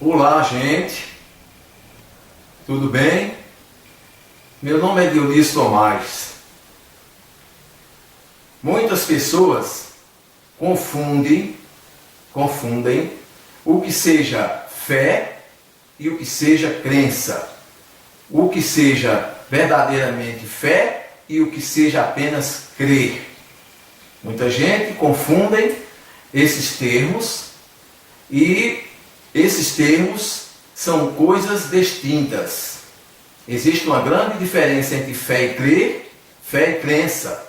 Olá, gente. Tudo bem? Meu nome é Dionísio Tomás. Muitas pessoas confundem o que seja fé e o que seja crença. O que seja verdadeiramente fé e o que seja apenas crer. Muita gente confunde esses termos e esses termos são coisas distintas. Existe uma grande diferença entre fé e crer, fé e crença.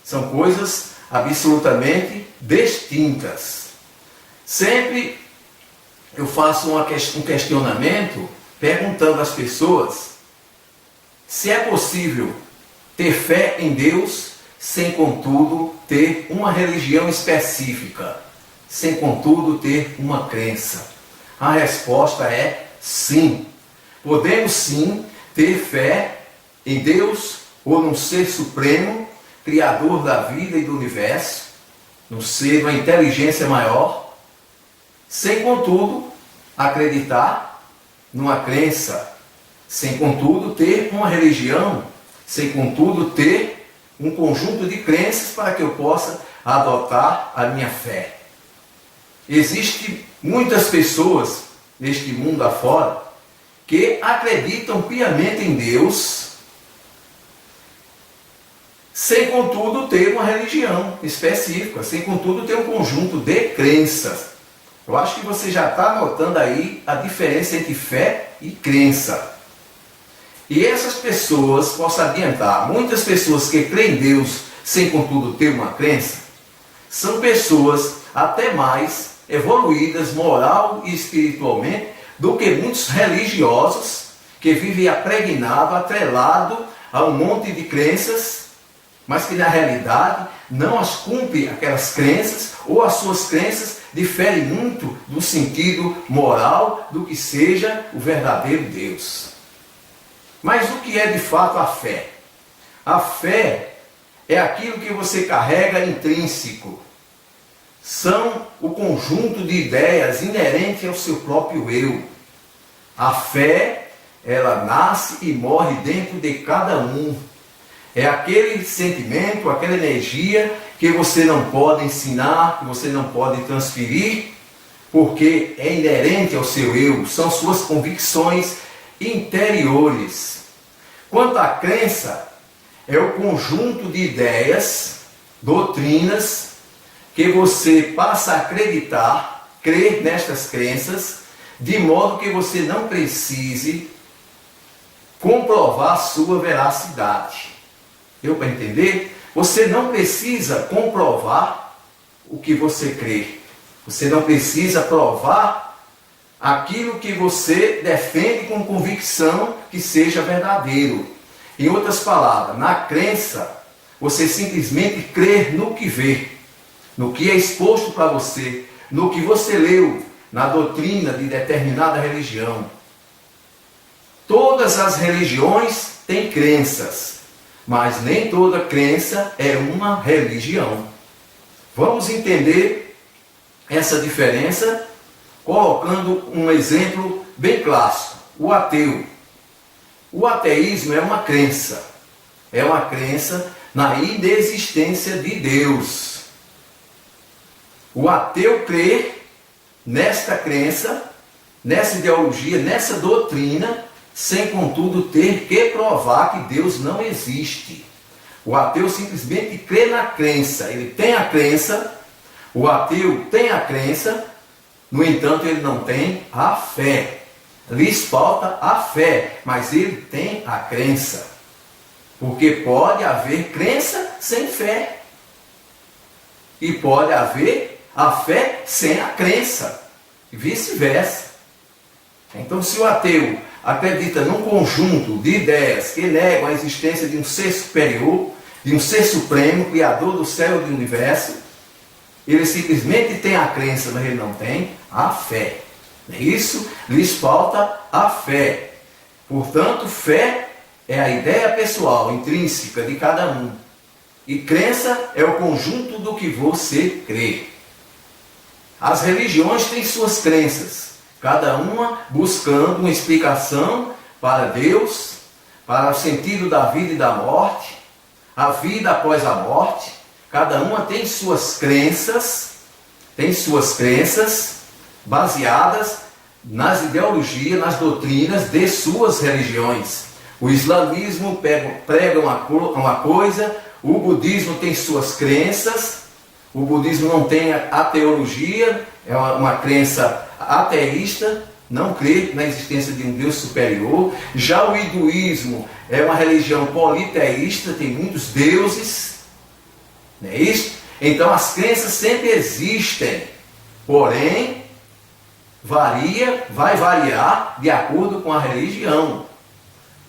São coisas absolutamente distintas. Sempre eu faço um questionamento perguntando às pessoas se é possível ter fé em Deus sem, contudo, ter uma religião específica, sem, contudo, ter uma crença. A resposta é sim. Podemos sim ter fé em Deus ou num ser supremo, criador da vida e do universo, num ser, uma inteligência maior, sem, contudo, acreditar numa crença, sem, contudo, ter uma religião, sem, contudo, ter um conjunto de crenças para que eu possa adotar a minha fé. Existem muitas pessoas neste mundo afora que acreditam piamente em Deus, sem, contudo, ter uma religião específica, sem, contudo, ter um conjunto de crenças. Eu acho que você já está notando aí a diferença entre fé e crença. E essas pessoas, posso adiantar, muitas pessoas que creem em Deus sem, contudo, ter uma crença, são pessoas até mais evoluídas moral e espiritualmente do que muitos religiosos que vivem apregnado, atrelado a um monte de crenças, mas que na realidade não as cumprem aquelas crenças, ou as suas crenças diferem muito do sentido moral do que seja o verdadeiro Deus. Mas o que é de fato a fé? A fé é aquilo que você carrega intrínseco. São o conjunto de ideias inerentes ao seu próprio eu. A fé, ela nasce e morre dentro de cada um. É aquele sentimento, aquela energia que você não pode ensinar, que você não pode transferir, porque é inerente ao seu eu, são suas convicções interiores. Quanto à crença, é o conjunto de ideias, doutrinas, que você passa a acreditar, crer nestas crenças, de modo que você não precise comprovar sua veracidade. Deu para entender? Você não precisa comprovar o que você crê. Você não precisa provar aquilo que você defende com convicção que seja verdadeiro. Em outras palavras, na crença, você simplesmente crê no que vê, no que é exposto para você, no que você leu na doutrina de determinada religião. Todas as religiões têm crenças, mas nem toda crença é uma religião. Vamos entender essa diferença colocando um exemplo bem clássico: o ateu. O ateísmo é uma crença na inexistência de Deus. O ateu crê nesta crença, nessa ideologia, nessa doutrina, sem, contudo, ter que provar que Deus não existe. O ateu simplesmente crê na crença. Ele tem a crença, o ateu tem a crença, no entanto, ele não tem a fé. Lhes falta a fé, mas ele tem a crença. Porque pode haver crença sem fé. E pode haver a fé sem a crença. E vice-versa. Então, se o ateu acredita num conjunto de ideias que negam a existência de um ser superior, de um ser supremo, criador do céu e do universo, ele simplesmente tem a crença, mas ele não tem a fé. Isso lhes falta a fé. Portanto, fé é a ideia pessoal, intrínseca de cada um. E crença é o conjunto do que você crê. As religiões têm suas crenças, cada uma buscando uma explicação para Deus, para o sentido da vida e da morte, a vida após a morte. Cada uma tem suas crenças baseadas nas ideologias, nas doutrinas de suas religiões. O islamismo prega uma coisa, o budismo tem suas crenças, o budismo não tem a teologia, é uma crença ateísta, não crê na existência de um Deus superior. Já o hinduísmo é uma religião politeísta, tem muitos deuses, não é isso? Então as crenças sempre existem, porém vai variar de acordo com a religião.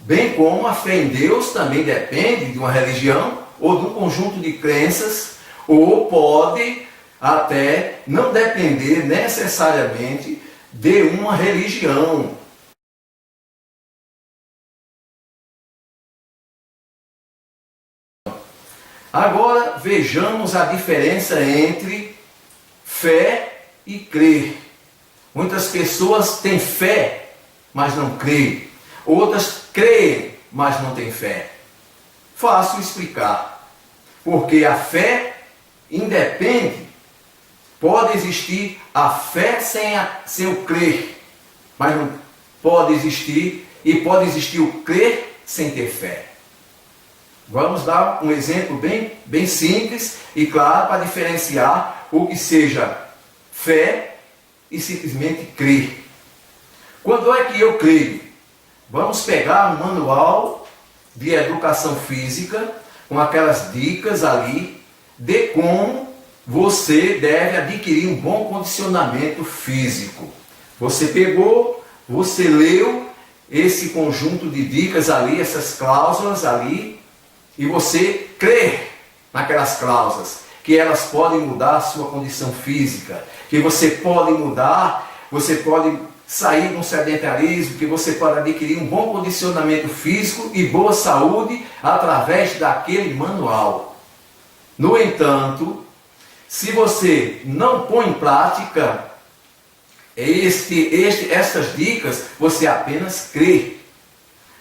Bem como a fé em Deus também depende de uma religião ou de um conjunto de crenças, ou pode até não depender necessariamente de uma religião. Agora vejamos a diferença entre fé e crer. Muitas pessoas têm fé, mas não creem. Outras creem, mas não têm fé. Fácil explicar. Porque a fé independe. Pode existir a fé sem o crer, mas não pode existir, e pode existir o crer sem ter fé. Vamos dar um exemplo bem simples e claro para diferenciar o que seja fé e simplesmente crer. Quando é que eu creio? Vamos pegar um manual de educação física com aquelas dicas ali de como você deve adquirir um bom condicionamento físico. Você pegou, você leu esse conjunto de dicas ali, essas cláusulas ali, e você crê naquelas cláusulas, que elas podem mudar a sua condição física, que você pode mudar, você pode sair de um sedentarismo, que você pode adquirir um bom condicionamento físico e boa saúde através daquele manual. No entanto, se você não põe em prática essas dicas, você apenas crê.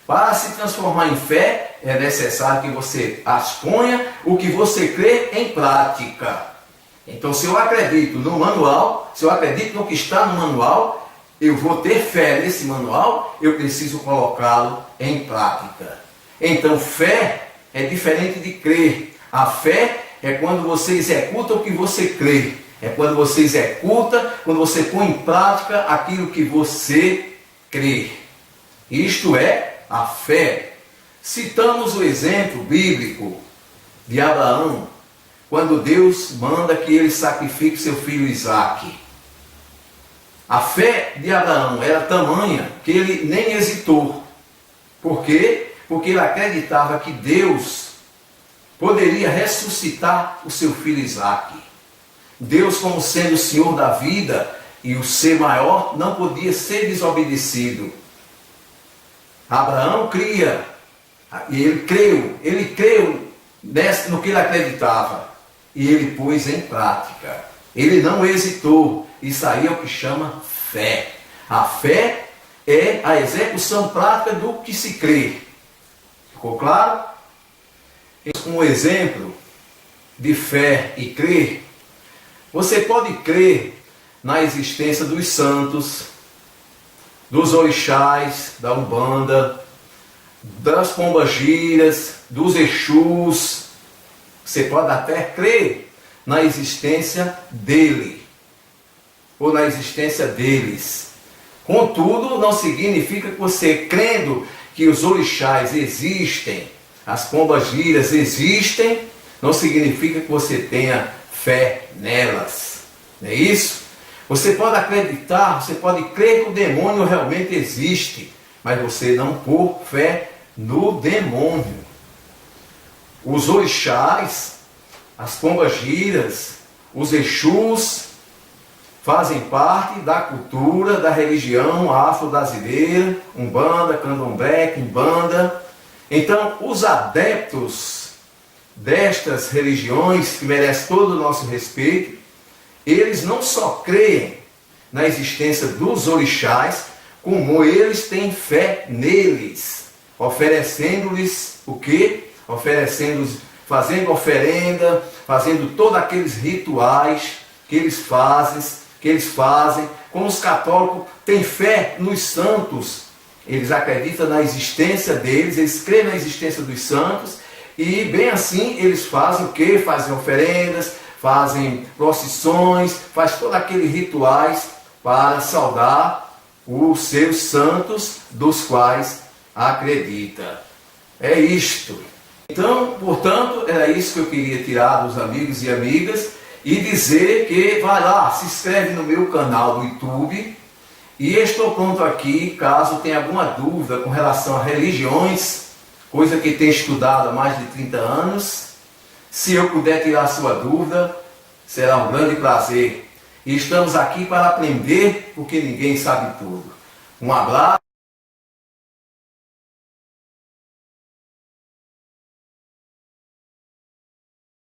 Para se transformar em fé, é necessário que você as ponha o que você crê em prática. Então, se eu acredito no manual, se eu acredito no que está no manual, eu vou ter fé nesse manual, eu preciso colocá-lo em prática. Então, fé é diferente de crer. A fé é quando você executa o que você crê. É quando você executa, quando você põe em prática aquilo que você crê. Isto é a fé. Citamos o exemplo bíblico de Abraão, quando Deus manda que ele sacrifique seu filho Isaque. A fé de Abraão era tamanha que ele nem hesitou. Por quê? Porque ele acreditava que Deus poderia ressuscitar o seu filho Isaque. Deus, como sendo o Senhor da vida e o ser maior, não podia ser desobedecido. Abraão cria, e ele creu no que ele acreditava, e ele pôs em prática. Ele não hesitou. Isso aí é o que chama fé. A fé é a execução prática do que se crê. Ficou claro? Um exemplo de fé e crer. Você pode crer na existência dos santos, dos orixás, da Umbanda, das pombagiras, dos exus. Você pode até crer na existência dele, ou na existência deles. Contudo, não significa que você, crendo que os orixás existem, as pombagiras existem, não significa que você tenha fé nelas. Não é isso? Você pode acreditar, você pode crer que o demônio realmente existe, mas você não pôr fé no demônio. Os orixás, as pombagiras, os exus fazem parte da cultura, da religião afro-brasileira, Umbanda, Candomblé, Quimbanda. Então, os adeptos destas religiões, que merecem todo o nosso respeito, eles não só creem, na existência dos orixás, como eles têm fé neles, oferecendo-lhes o quê? Oferecendo-lhes, fazendo oferenda, fazendo todos aqueles rituais que eles fazem. Como os católicos têm fé nos santos, eles acreditam na existência deles, eles creem na existência dos santos, e bem assim eles fazem o quê? Fazem oferendas, fazem procissões, fazem todos aqueles rituais para saudar os seus santos dos quais acredita. É isto. Então, portanto, era isso que eu queria tirar dos amigos e amigas e dizer que vai lá, se inscreve no meu canal do YouTube e estou pronto aqui, caso tenha alguma dúvida com relação a religiões, coisa que tenho estudado há mais de 30 anos. Se eu puder tirar a sua dúvida, será um grande prazer. E estamos aqui para aprender, porque ninguém sabe tudo. Um abraço.